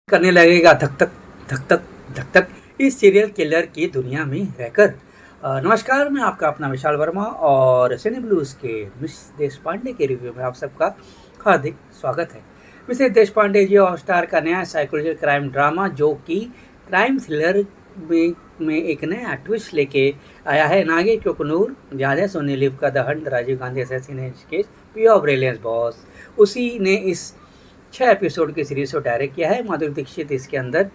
करने लगेगा धक धक धक धक धक धक इस सीरियल किलर की दुनिया में रहकर। नमस्कार, मैं आपका अपना विशाल वर्मा और सिने ब्लूज के मिसेस देशपांडे के रिव्यू में आप सबका हार्दिक स्वागत है। मिसेस देशपांडे जी हॉटस्टार का नया साइकोलॉजिकल क्राइम ड्रामा जो कि क्राइम थ्रिलर में एक नया ट्विस्ट लेके आया है। नागेश कुकनूर, जादे सोनी लिव का The Hunt, Rajiv Gandhi Assassination Case, piece of brilliance boss, उसी ने इस 6 एपिसोड की सीरीज को डायरेक्ट किया है। माधुरी दीक्षित इसके अंदर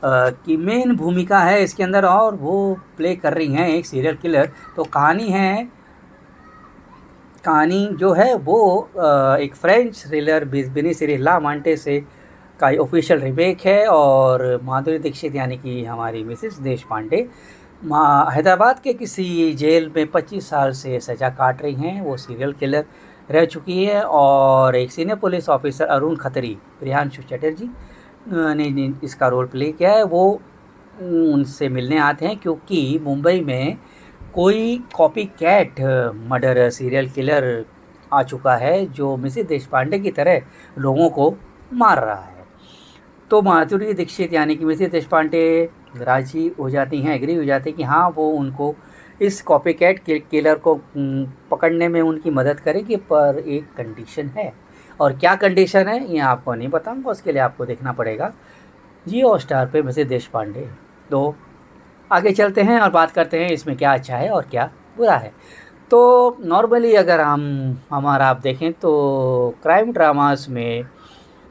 की मेन भूमिका है इसके अंदर, और वो प्ले कर रही हैं एक सीरियल किलर। तो कहानी जो है वो एक फ्रेंच थ्रिलर बिनी सीरीज ला मांटे से का ऑफिशियल रिमेक है। और माधुरी दीक्षित यानी कि हमारी मिसेस देशपांडे हैदराबाद के किसी जेल में 25 साल से सज़ा काट रही हैं। वो सीरियल किलर रह चुकी है और एक senior police officer Arun Khatri, Priyanshu Chatterjee ने इसका रोल प्ले किया है। वो उनसे मिलने आते हैं क्योंकि मुंबई में कोई copycat murder serial killer आ चुका है जो मिसेस देशपांडे की तरह लोगों को मार रहा है। तो माधुरी दीक्षित यानी कि मिसेस देशपांडे राजी हो जाती हैं, एग्री हो जाती हैं कि हाँ वो उनको इस कॉपी कैट किलर को पकड़ने में उनकी मदद करेगी, पर एक कंडीशन है। और क्या कंडीशन है ये आपको नहीं बताऊंगा, उसके लिए आपको देखना पड़ेगा जियो हॉटस्टार पे मिसेस देशपांडे। तो आगे चलते हैं और बात करते हैं इसमें क्या अच्छा है और क्या बुरा है। तो नॉर्मली अगर हमारा आप देखें तो क्राइम ड्रामास में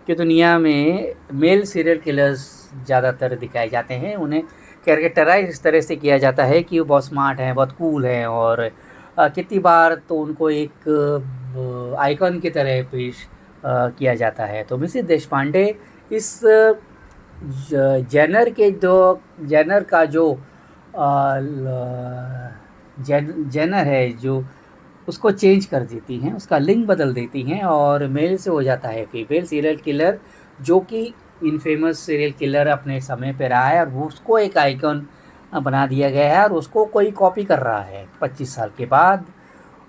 की दुनिया में मेल सीरियल किलर्स ज़्यादातर दिखाए जाते हैं। उन्हें कैरेक्टराइज इस तरह से किया जाता है कि वो बहुत स्मार्ट हैं, बहुत कूल हैं, और कितनी बार तो उनको एक आइकॉन की तरह पेश किया जाता है। तो मिसेस देशपांडे इस जेनर का जो जेनर है जो उसको चेंज कर देती हैं, उसका लिंग बदल देती हैं और मेल से हो जाता है फीमेल सीरियल किलर, जो कि इनफेमस सीरियल किलर अपने समय पे रहा है और उसको एक आइकन बना दिया गया है और उसको कोई कॉपी कर रहा है 25 साल के बाद।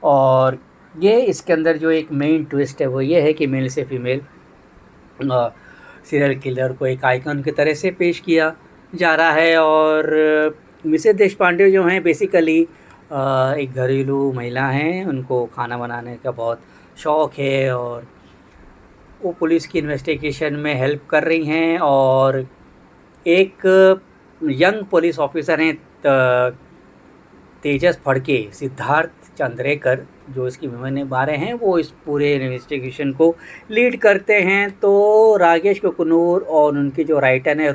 और ये इसके अंदर जो एक मेन ट्विस्ट है वो ये है कि मेल से फीमेल सीरियल किलर को एक आइकन की तरह से पेश किया जा रहा है। और मिसेस देशपांडे जो हैं बेसिकली एक घरेलू महिला हैं, उनको खाना बनाने का बहुत शौक़ है और वो पुलिस की इन्वेस्टिगेशन में हेल्प कर रही हैं। और एक यंग पुलिस ऑफिसर हैं तेजस फड़के, सिद्धार्थ चंद्रेकर, जो इसकी विमेन निभा रहे हैं, वो इस पूरे इन्वेस्टिगेशन को लीड करते हैं। तो राकेश कुकनूर और उनके जो राइटर हैं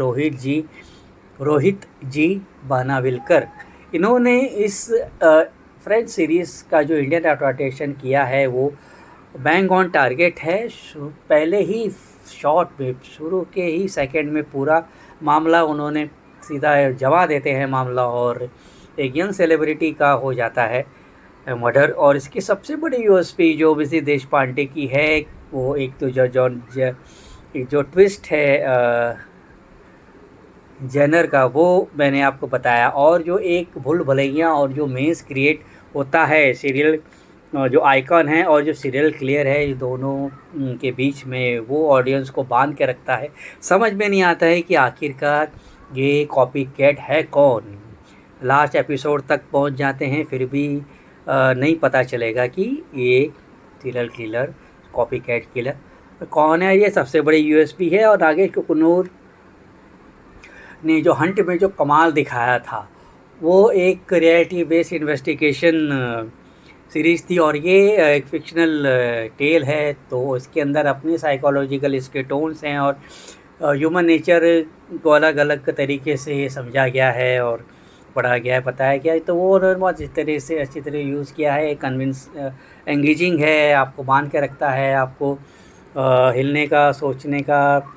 रोहित जी बानाविलकर, इन्होंने इस फ्रेंच सीरीज़ का जो इंडियन एडaptation किया है वो बैंग ऑन टारगेट है। पहले ही शॉट में, शुरू के ही सेकंड में पूरा मामला उन्होंने सीधा जमा देते हैं मामला, और एक यंग सेलिब्रिटी का हो जाता है मर्डर। और इसकी सबसे बड़ी यूएसपी जो मिसेस देशपांडे की है वो एक तो जो ट्विस्ट है जेनर का, वो मैंने आपको बताया। और जो एक भूल भुलैया और जो मेस क्रिएट होता है सीरियल जो आइकॉन है और जो सीरियल क्लियर है, ये दोनों के बीच में वो ऑडियंस को बांध के रखता है। समझ में नहीं आता है कि आखिरकार ये कॉपी कैट है कौन। लास्ट एपिसोड तक पहुंच जाते हैं फिर भी नहीं पता चलेगा कि ये serial killer, copycat killer कौन है। ये सबसे बड़ी यूएसपी है। और नागेश कुकनूर ने जो हंट में जो कमाल दिखाया था वो एक रियलिटी बेस्ड इन्वेस्टिगेशन सीरीज़ थी, और ये एक फिक्शनल टेल है। तो इसके अंदर अपनी साइकोलॉजिकल इसके टोन्स हैं और ह्यूमन नेचर को अलग अलग तरीके से समझा गया है और पढ़ा गया है, बताया गया है। तो वो उन्होंने बहुत अच्छी तरह यूज़ किया है। कन्विंस एंगेजिंग है, आपको बांध के रखता है, आपको हिलने का सोचने का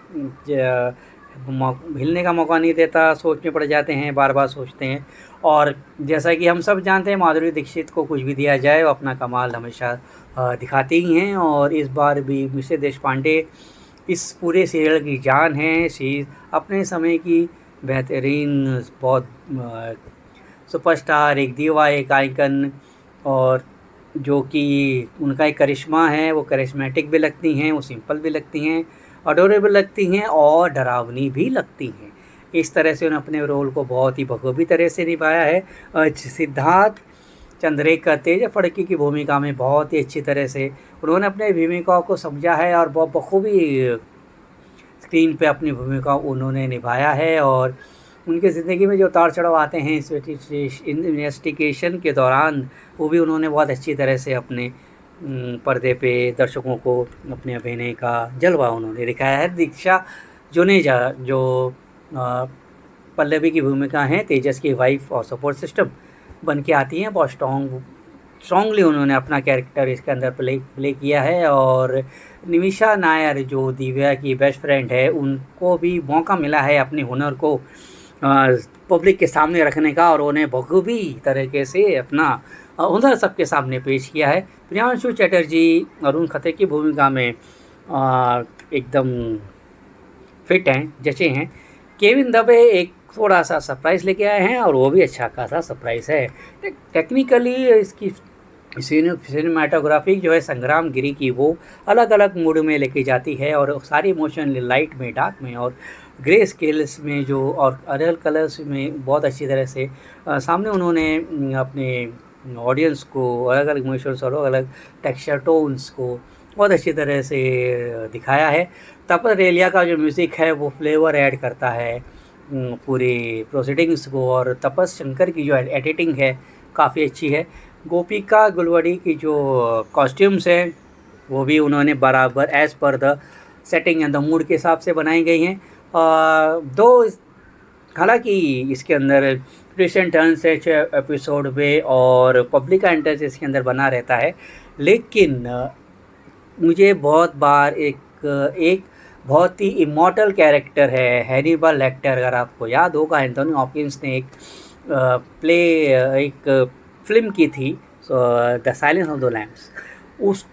हिलने का मौका नहीं देता, सोच में पड़ जाते हैं, बार बार सोचते हैं। और जैसा कि हम सब जानते हैं माधुरी दीक्षित को कुछ भी दिया जाए वो अपना कमाल हमेशा दिखाती ही हैं। और इस बार भी मिसेस देशपांडे इस पूरे सीरियल की जान है। शी अपने समय की बेहतरीन बहुत सुपरस्टार, एक दीवा, एक आइकन, और जो कि उनका एक करिश्मा है, वो करिश्मेटिक भी लगती हैं, वो सिंपल भी लगती हैं अडोरेबल लगती हैं और डरावनी भी लगती हैं। इस तरह से उन्होंने अपने रोल को बहुत ही बखूबी तरह से निभाया है। सिद्धार्थ चंद्रेकर तेज फड़की की भूमिका में बहुत ही अच्छी तरह से उन्होंने अपने भूमिकाओं को समझा है और बहुत बखूबी स्क्रीन पे अपनी भूमिका उन्होंने निभाया है। और उनकी ज़िंदगी में जो उतार चढ़ाव आते हैं इस इन्वेस्टिगेशन के दौरान, वो भी उन्होंने बहुत अच्छी तरह से अपने पर्दे पे दर्शकों को अपने अभिनय का जलवा उन्होंने दिखाया है। दीक्षा जुनेजा जो पल्लवी की भूमिका है, तेजस की वाइफ और सपोर्ट सिस्टम बन के आती हैं, बहुत स्ट्रॉन्गली उन्होंने अपना कैरेक्टर इसके अंदर प्ले किया है। और निमिषा नायर जो दिव्या की बेस्ट फ्रेंड है, उनको भी मौका मिला है अपने हुनर को पब्लिक के सामने रखने का और उन्हें बखूबी तरीके से अपना हुनर सबके सामने पेश किया है। प्रियांशु चटर्जी अरुण खत्री की भूमिका में एकदम फिट हैं, जचे हैं। केविन दवे एक थोड़ा सा सरप्राइज़ लेके आए हैं और वो भी अच्छा खासा सरप्राइज़ है। टेक्निकली इसकी सिनेमाटोग्राफी जो है संग्राम गिरी की, वो अलग अलग मूड में लेके जाती है और सारी इमोशन लाइट में, डार्क में और ग्रे स्केल्स में जो और अलग कलर्स में बहुत अच्छी तरह से सामने उन्होंने अपने ऑडियंस को अलग अलग इमोशंस और अलग अलग टेक्सचर टोन्स को बहुत अच्छी तरह से दिखाया है। तपस रेलिया का जो म्यूज़िक है वो फ्लेवर ऐड करता है पूरी प्रोसीडिंग्स को। और तपस शंकर की जो एडिटिंग है काफ़ी अच्छी है। गोपिका गुलवड़ी की जो कॉस्ट्यूम्स हैं वो भी उन्होंने बराबर as per the setting and the mood के हिसाब से बनाई गई हैं। दो हालांकि इसके अंदर ट्विस्ट एंड टर्न्स है एपिसोड में और पब्लिक का इंटरेस्ट इसके अंदर बना रहता है, लेकिन मुझे बहुत बार एक बहुत ही इमॉर्टल कैरेक्टर है हैनिबल लेक्टर, अगर आपको याद होगा एंथोनी हॉपकिंस ने एक फिल्म की थी The Silence of the Lambs,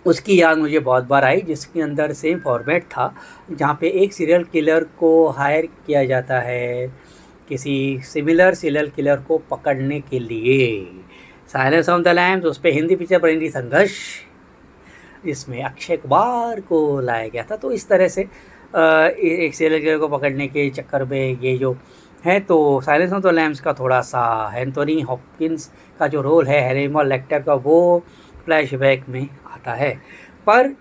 उसकी याद मुझे बहुत बार आई, जिसके अंदर सेम फॉर्मेट था जहाँ पे एक सीरियल किलर को हायर किया जाता है किसी सिमिलर सीरियल किलर को पकड़ने के लिए। साइलेंस ऑफ द लैम्स उस पर हिंदी पिक्चर पर हिंदी संघर्ष, इसमें अक्षय कुमार को लाया गया था। तो इस तरह से एक सीरियल किलर को पकड़ने के चक्कर में ये जो है, तो साइलेंस ऑफ द लैम्स का थोड़ा सा एंथोनी हॉपकिंस का जो रोल है हैनिबल लेक्टर का, वो फ्लैशबैक में आता है। पर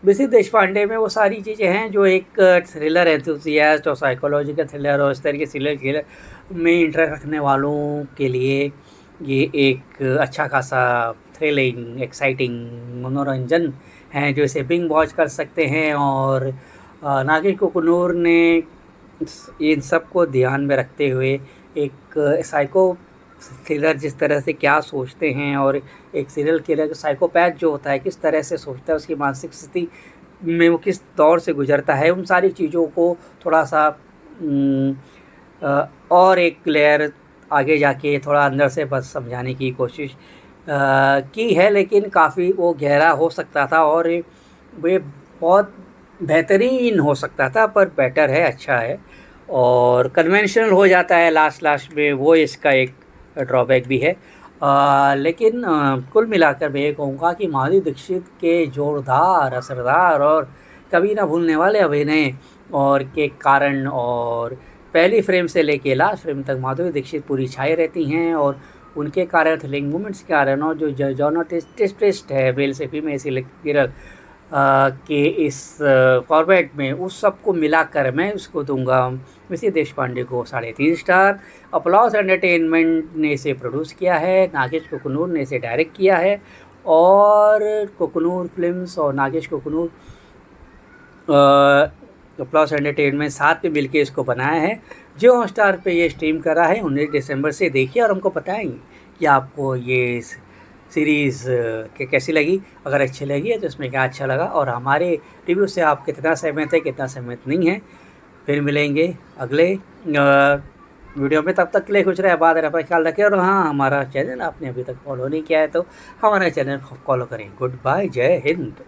विसित देशपांडे में वो सारी चीज़ें हैं जो एक थ्रिलर एंथुसियास्ट और साइकोलॉजिकल थ्रिलर और इस तरह के सीरियल किलर में इंटरेस्ट रखने वालों के लिए ये एक अच्छा खासा थ्रिलिंग, एक्साइटिंग मनोरंजन है जो इसे बिंग वॉच कर सकते हैं। और नागेश कुकुनूर ने इन सब को ध्यान में रखते हुए एक साइको थ्रिलर जिस तरह से क्या सोचते हैं और एक सीरियल किलर साइकोपैथ जो होता है किस तरह से सोचता है, उसकी मानसिक स्थिति में वो किस दौर से गुजरता है, उन सारी चीज़ों को थोड़ा सा और एक लेयर आगे जाके थोड़ा अंदर से बस समझाने की कोशिश की है। लेकिन काफ़ी वो गहरा हो सकता था और वे बहुत बेहतरीन हो सकता था, पर बेटर है, अच्छा है। और कन्वेंशनल हो जाता है लास्ट में, वो इसका एक ड्रॉबैक भी है। लेकिन कुल मिलाकर मैं ये कहूँगा कि माधुरी दीक्षित के जोरदार, असरदार और कभी ना भूलने वाले अभिनय और के कारण और पहली फ्रेम से लेके लास्ट फ्रेम तक माधुरी दीक्षित पूरी छाई रहती हैं और उनके कारण थ्रिलिंग मोमेंट्स के कारण और जो जॉनर टेस्ट है मेल से फीमेल सीरियल के इस फॉर्मेट में, उस सब को मिलाकर मैं उसको दूंगा विसित देशपांडे को 3.5 स्टार। अपलॉज एंटरटेनमेंट ने इसे प्रोड्यूस किया है, नागेश कुकुनूर ने इसे डायरेक्ट किया है और कुकुनूर फिल्म्स और नागेश कुकुनूर अपलॉज एंटरटेनमेंट साथ में मिलके इसको बनाया है। जियो हॉटस्टार पे ये स्ट्रीम कर रहा है। 19 दिसंबर से देखिए और हमको बताएंगे कि आपको ये सीरीज़ कैसी लगी। अगर अच्छी लगी है तो इसमें क्या अच्छा लगा और हमारे रिव्यू से आप कितना सहमत है, कितना सहमत नहीं है। फिर मिलेंगे अगले वीडियो में, तब तक के लिए खुश रहे, बात अपना ख्याल रखें। और हाँ, हमारा चैनल आपने अभी तक फॉलो नहीं किया है तो हमारा चैनल फॉलो करें। गुड बाय, जय हिंद।